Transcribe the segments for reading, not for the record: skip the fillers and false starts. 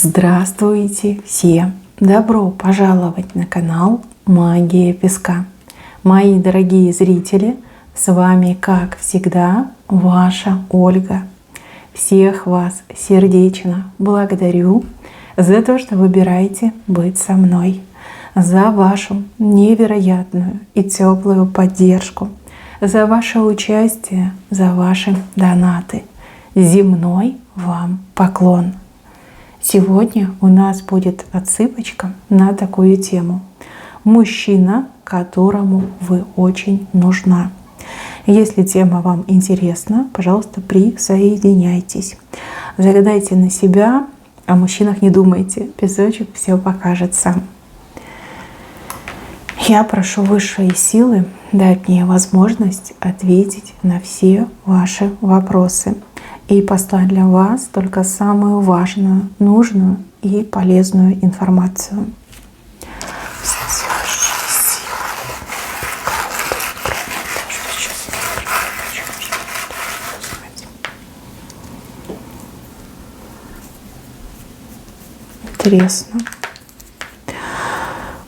Здравствуйте все! Добро пожаловать на канал Магия Песка. Мои дорогие зрители, с вами, как всегда, ваша Ольга. Всех вас сердечно благодарю за то, что выбираете быть со мной, за вашу невероятную и теплую поддержку, за ваше участие, за ваши донаты. Земной вам поклон! Сегодня у нас будет отсыпочка на такую тему. Мужчина, которому вы очень нужна. Если тема вам интересна, пожалуйста, присоединяйтесь. Загадайте на себя, о мужчинах не думайте. Песочек все покажет сам. Я прошу высшие силы дать мне возможность ответить на все ваши вопросы и послать для вас только самую важную, нужную и полезную информацию. Интересно.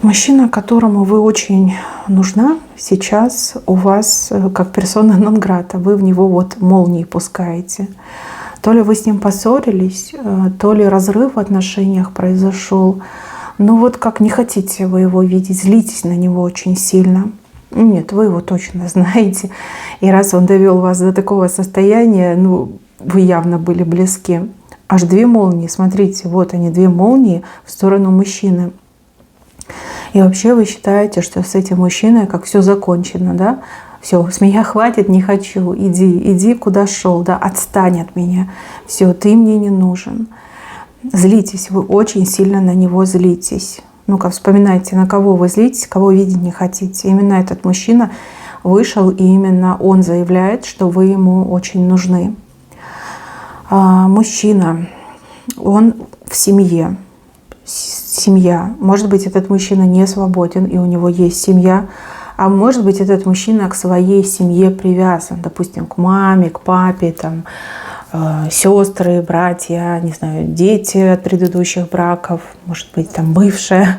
Мужчина, которому вы очень нужна, сейчас у вас как персона нон-грата. Вы в него вот молнии пускаете. То ли вы с ним поссорились, то ли разрыв в отношениях произошел. Но вот как не хотите вы его видеть, злитесь на него очень сильно. Нет, вы его точно знаете. И раз он довел вас до такого состояния, вы явно были близки. Аж две молнии, смотрите, вот они, две молнии в сторону мужчины. И вообще вы считаете, что с этим мужчиной как все закончено, да? Все, с меня хватит, не хочу, иди куда шел, да, отстань от меня. Все, ты мне не нужен. Злитесь, вы очень сильно на него злитесь. Ну-ка, вспоминайте, на кого вы злитесь, кого видеть не хотите. Именно этот мужчина вышел, и именно он заявляет, что вы ему очень нужны. Мужчина, он в семье. Семья. Может быть, этот мужчина не свободен, и у него есть семья. А может быть, этот мужчина к своей семье привязан. Допустим, к маме, к папе, там, сестры, братья, не знаю, дети от предыдущих браков. Может быть, там бывшая.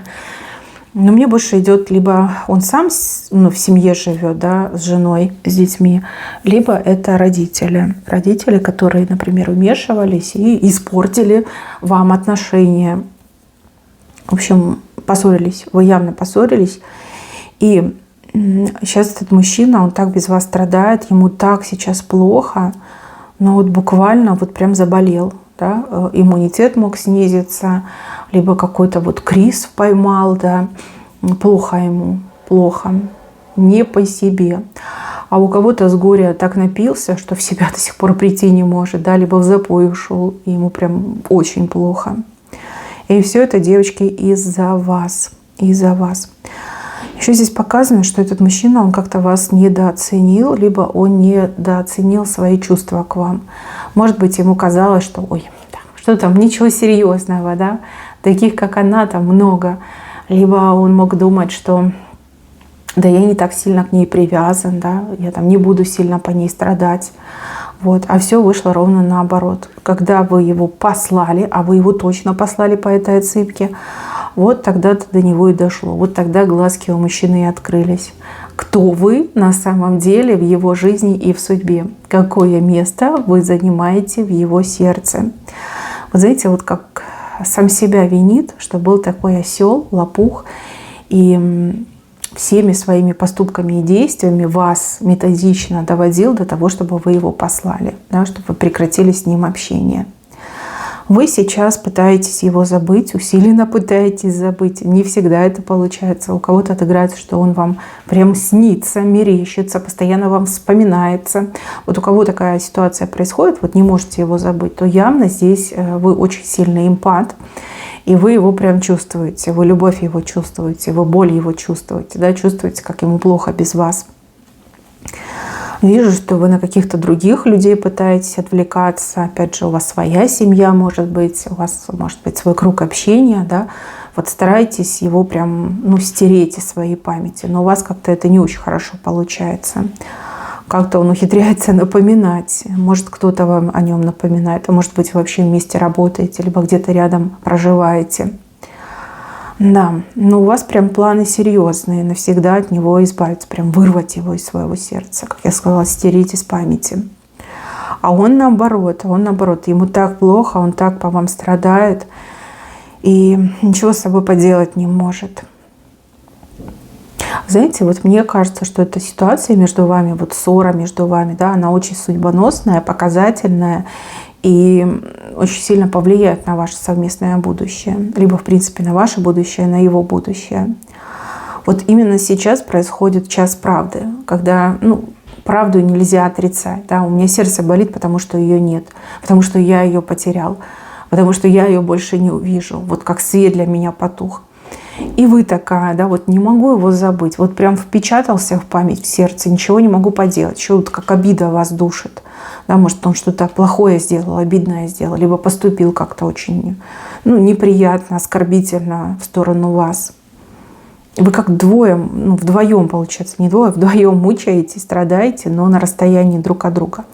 Но мне больше идет, либо он сам в семье живет, да, с женой, с детьми, либо это родители. Родители, которые, например, вмешивались и испортили вам отношения. В общем, поссорились. Вы явно поссорились. И сейчас этот мужчина, он так без вас страдает, ему так сейчас плохо, но вот буквально вот прям заболел. Да? Иммунитет мог снизиться, либо какой-то вот криз поймал, да, плохо ему, плохо, не по себе. А у кого-то с горя так напился, что в себя до сих пор прийти не может, да, либо в запой ушел, и ему прям очень плохо. И все это, девочки, из-за вас, из-за вас. Еще здесь показано, что этот мужчина, он как-то вас недооценил, либо он недооценил свои чувства к вам. Может быть, ему казалось, что, ой, что там, ничего серьезного, да, таких, как она, там много. Либо он мог думать, что да я не так сильно к ней привязан, да, я там не буду сильно по ней страдать. Вот. А все вышло ровно наоборот. Когда вы его послали, а вы его точно послали по этой отсыпке, вот тогда-то до него и дошло. Вот тогда глазки у мужчины и открылись. Кто вы на самом деле в его жизни и в судьбе? Какое место вы занимаете в его сердце? Вот знаете, вот как сам себя винит, что был такой осел, лопух, и всеми своими поступками и действиями вас методично доводил до того, чтобы вы его послали, да, чтобы вы прекратили с ним общение. Вы сейчас пытаетесь его забыть, усиленно пытаетесь забыть. Не всегда это получается. У кого-то отыграется, что он вам прям снится, мерещится, постоянно вам вспоминается. Вот у кого такая ситуация происходит, вот не можете его забыть, то явно здесь вы очень сильный эмпат. И вы его прям чувствуете, вы любовь его чувствуете, вы боль его чувствуете, да, чувствуете, как ему плохо без вас. Вижу, что вы на каких-то других людей пытаетесь отвлекаться. Опять же, у вас своя семья, может быть, у вас может быть свой круг общения, да. Вот старайтесь его прям, стереть из своей памяти. Но у вас как-то это не очень хорошо получается. Как-то он ухитряется напоминать. Может, кто-то вам о нем напоминает, а может быть, вы вообще вместе работаете, либо где-то рядом проживаете. Да, но у вас прям планы серьезные, навсегда от него избавиться, прям вырвать его из своего сердца, как я сказала, стереть из памяти. А он наоборот, ему так плохо, он так по вам страдает и ничего с собой поделать не может. Знаете, вот мне кажется, что эта ситуация между вами, вот ссора между вами, да, она очень судьбоносная, показательная и очень сильно повлияет на ваше совместное будущее. Либо, в принципе, на ваше будущее, на его будущее. Вот именно сейчас происходит час правды, когда, правду нельзя отрицать. Да? У меня сердце болит, потому что ее нет, потому что я ее потерял, потому что я ее больше не увижу. Вот как свет для меня потух. И вы такая, да, вот не могу его забыть. Вот прям впечатался в память, в сердце, ничего не могу поделать. Еще вот как обида вас душит. Да, может, он что-то плохое сделал, обидное сделал, либо поступил как-то очень неприятно, оскорбительно в сторону вас. Вы как вдвоем, получается, не двое, вдвоем мучаетесь, страдаете, но на расстоянии друг от друга.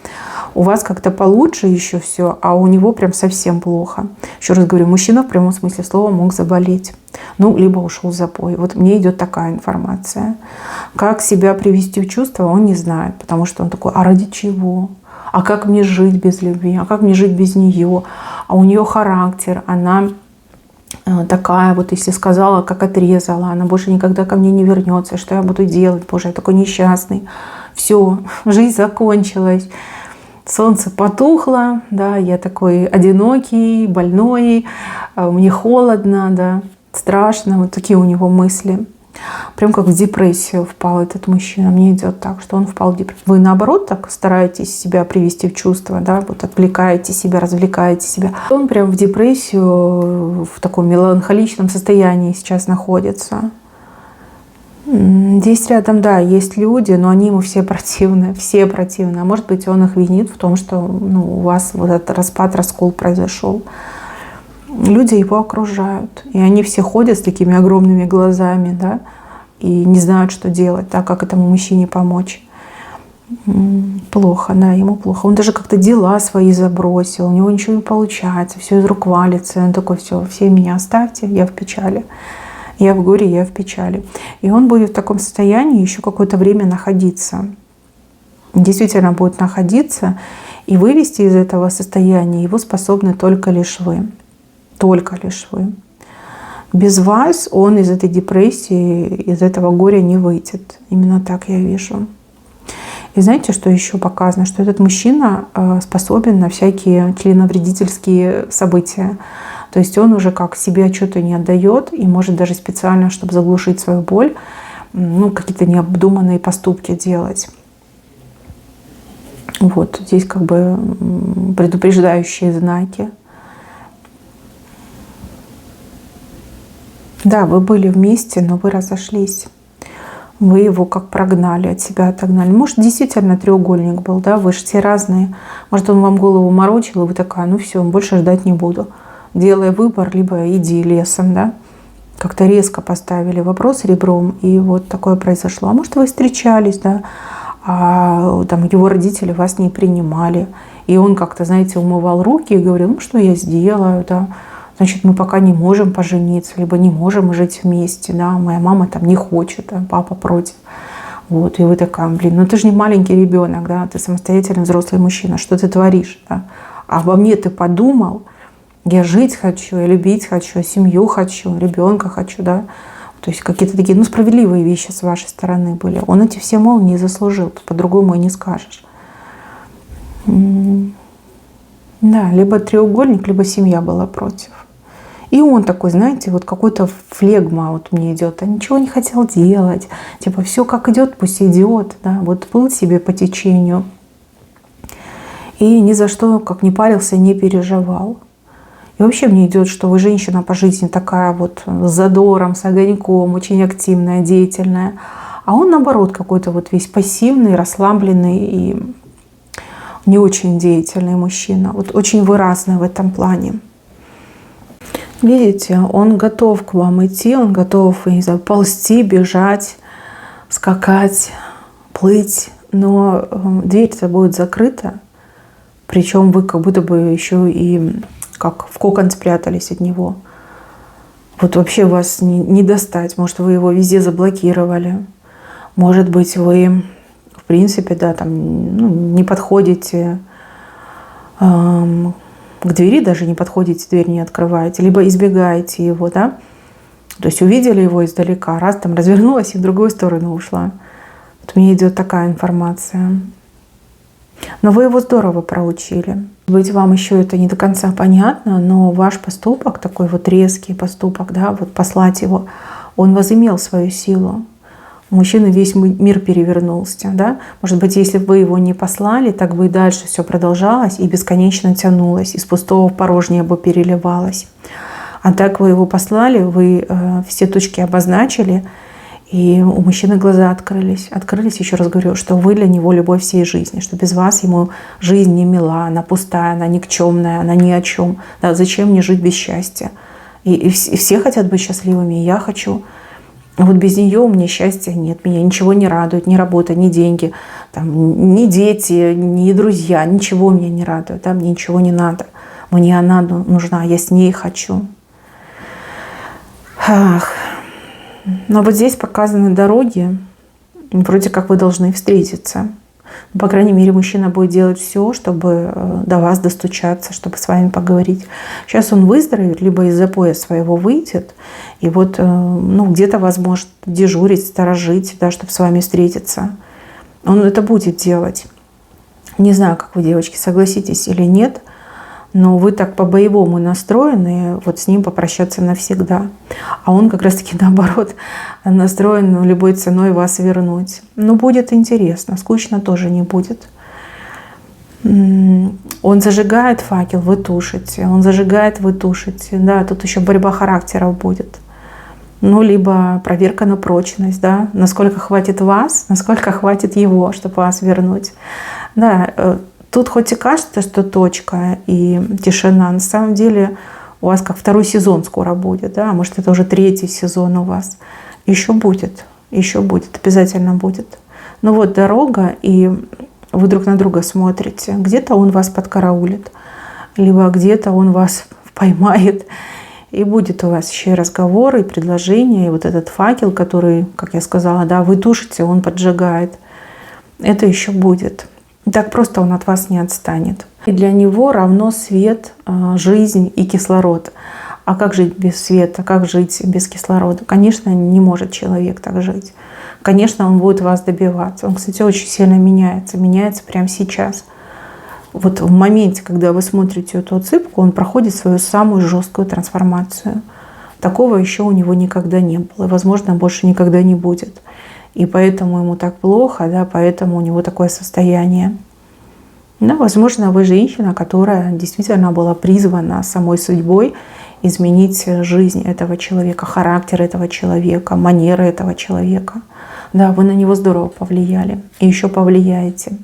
У вас как-то получше еще все, а у него прям совсем плохо. Еще раз говорю, мужчина в прямом смысле слова мог заболеть. Либо ушел в запой. Вот мне идет такая информация. Как себя привести в чувство, он не знает. Потому что он такой, а ради чего? А как мне жить без любви? А как мне жить без нее? А у нее характер, она такая, вот если сказала, как отрезала, она больше никогда ко мне не вернется. Что я буду делать? Боже, я такой несчастный. Все, жизнь закончилась. Солнце потухло, да, я такой одинокий, больной, мне холодно, да, страшно. Вот такие у него мысли. Прям как в депрессию впал этот мужчина. Мне идет так, что он впал в депрессию. Вы наоборот так стараетесь себя привести в чувство, да, вот отвлекаете себя, развлекаете себя. Он прям в депрессию, в таком меланхоличном состоянии сейчас находится. Здесь рядом, да, есть люди, но они ему все противны. А может быть, он их винит в том, что у вас вот этот распад, раскол произошел. Люди его окружают, и они все ходят с такими огромными глазами, да, и не знают, что делать, да, как этому мужчине помочь. Плохо, да, ему плохо. Он даже как-то дела свои забросил, у него ничего не получается, все из рук валится. Он такой, все меня оставьте, я в печали. Я в горе, я в печали. И он будет в таком состоянии еще какое-то время находиться. Действительно будет находиться. И вывести из этого состояния его способны только лишь вы. Только лишь вы. Без вас он из этой депрессии, из этого горя не выйдет. Именно так я вижу. И знаете, что еще показано? Что этот мужчина способен на всякие членовредительские события. То есть он уже как себе отчета не отдает и может даже специально, чтобы заглушить свою боль, какие-то необдуманные поступки делать. Вот здесь как бы предупреждающие знаки. Да, вы были вместе, но вы разошлись. Вы его как прогнали, от себя отогнали. Может, действительно треугольник был, да, вы же все разные. Может, он вам голову морочил, и вы такая, все, больше ждать не буду. Делай выбор, либо иди лесом, да. Как-то резко поставили вопрос ребром, и вот такое произошло. А может, вы встречались, да, а там его родители вас не принимали. И он как-то, знаете, умывал руки и говорил, что я сделаю, да. Значит, мы пока не можем пожениться, либо не можем жить вместе, да. Моя мама там не хочет, а папа против. Вот, и вы такая, ты же не маленький ребенок, да, ты самостоятельный взрослый мужчина, что ты творишь, да. А обо мне ты подумал? Я жить хочу, я любить хочу, семью хочу, ребенка хочу, да. То есть какие-то такие, справедливые вещи с вашей стороны были. Он эти все молнии заслужил, по-другому и не скажешь. Да, либо треугольник, либо семья была против. И он такой, знаете, вот какой-то флегма вот мне идет, а ничего не хотел делать. Типа все как идет, пусть идет, да. Вот плыл себе по течению. И ни за что, как не парился, не переживал. И вообще мне идет, что вы женщина по жизни такая вот с задором, с огоньком, очень активная, деятельная. А он наоборот какой-то вот весь пассивный, расслабленный и не очень деятельный мужчина. Вот очень вы разные в этом плане. Видите, он готов к вам идти, он готов, не знаю, ползти, бежать, скакать, плыть. но дверь-то будет закрыта, причем вы как будто бы еще и как в кокон спрятались от него. Вот вообще вас не достать. Может, вы его везде заблокировали. Может быть, вы, в принципе, да, там, не подходите к двери, даже не подходите, дверь не открываете, либо избегаете его, да. То есть увидели его издалека, раз там развернулась и в другую сторону ушла. Вот мне идет такая информация. Но вы его здорово проучили. Быть вам еще это не до конца понятно, но ваш поступок, такой вот резкий поступок, да, вот послать его, он возымел свою силу. У мужчины весь мир перевернулся, да. Может быть, если бы вы его не послали, так бы и дальше все продолжалось и бесконечно тянулось, из пустого в порожнее бы переливалось. А так вы его послали, вы все точки обозначили, и у мужчины глаза открылись. Открылись, еще раз говорю, что вы для него любовь всей жизни, что без вас ему жизнь не мила, она пустая, она никчемная, она ни о чем. Да, зачем мне жить без счастья? И все хотят быть счастливыми, и я хочу. Вот без нее у меня счастья нет, меня ничего не радует, ни работа, ни деньги, там, ни дети, ни друзья, ничего меня не радует, да, мне ничего не надо. Мне она нужна, я с ней хочу. Ах. Но вот здесь показаны дороги, вроде как вы должны встретиться. По крайней мере, мужчина будет делать все, чтобы до вас достучаться, чтобы с вами поговорить. Сейчас он выздоровеет, либо из запоя своего выйдет, и вот где-то вас может дежурить, сторожить, да, чтобы с вами встретиться. Он это будет делать. Не знаю, как вы, девочки, согласитесь или нет, но вы так по-боевому настроены, вот с ним попрощаться навсегда. А он как раз-таки наоборот настроен любой ценой вас вернуть. Но будет интересно, скучно тоже не будет. Он зажигает факел, вы тушите. Он зажигает, вы тушите. Да, тут еще борьба характеров будет. Ну, либо проверка на прочность, да, насколько хватит вас, насколько хватит его, чтобы вас вернуть. Да, тут хоть и кажется, что точка и тишина, на самом деле у вас как второй сезон скоро будет, да, может это уже третий сезон у вас. Еще будет, обязательно будет. Ну вот дорога, и вы друг на друга смотрите. Где-то он вас подкараулит, либо где-то он вас поймает. И будет у вас еще и разговоры, и предложения, и вот этот факел, который, как я сказала, да, вы тушите, он поджигает. Это еще будет. Так просто он от вас не отстанет. И для него равно свет, жизнь и кислород. А как жить без света, как жить без кислорода? Конечно, не может человек так жить. Конечно, он будет вас добиваться. Он, кстати, очень сильно меняется прямо сейчас. Вот в моменте, когда вы смотрите эту отсыпку, он проходит свою самую жесткую трансформацию. Такого еще у него никогда не было. И, возможно, больше никогда не будет. И поэтому ему так плохо, да, поэтому у него такое состояние. Да, возможно, вы женщина, которая действительно была призвана самой судьбой изменить жизнь этого человека, характер этого человека, манеры этого человека. Да, вы на него здорово повлияли и еще повлияете.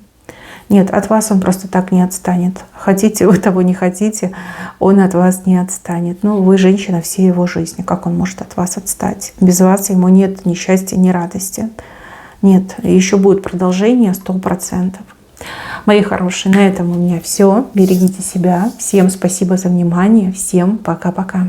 Нет, от вас он просто так не отстанет. Хотите вы того, не хотите, он от вас не отстанет. Ну, вы женщина всей его жизни. Как он может от вас отстать? Без вас ему нет ни счастья, ни радости. Нет, еще будет продолжение 100%. Мои хорошие, на этом у меня все. Берегите себя. Всем спасибо за внимание. Всем пока-пока.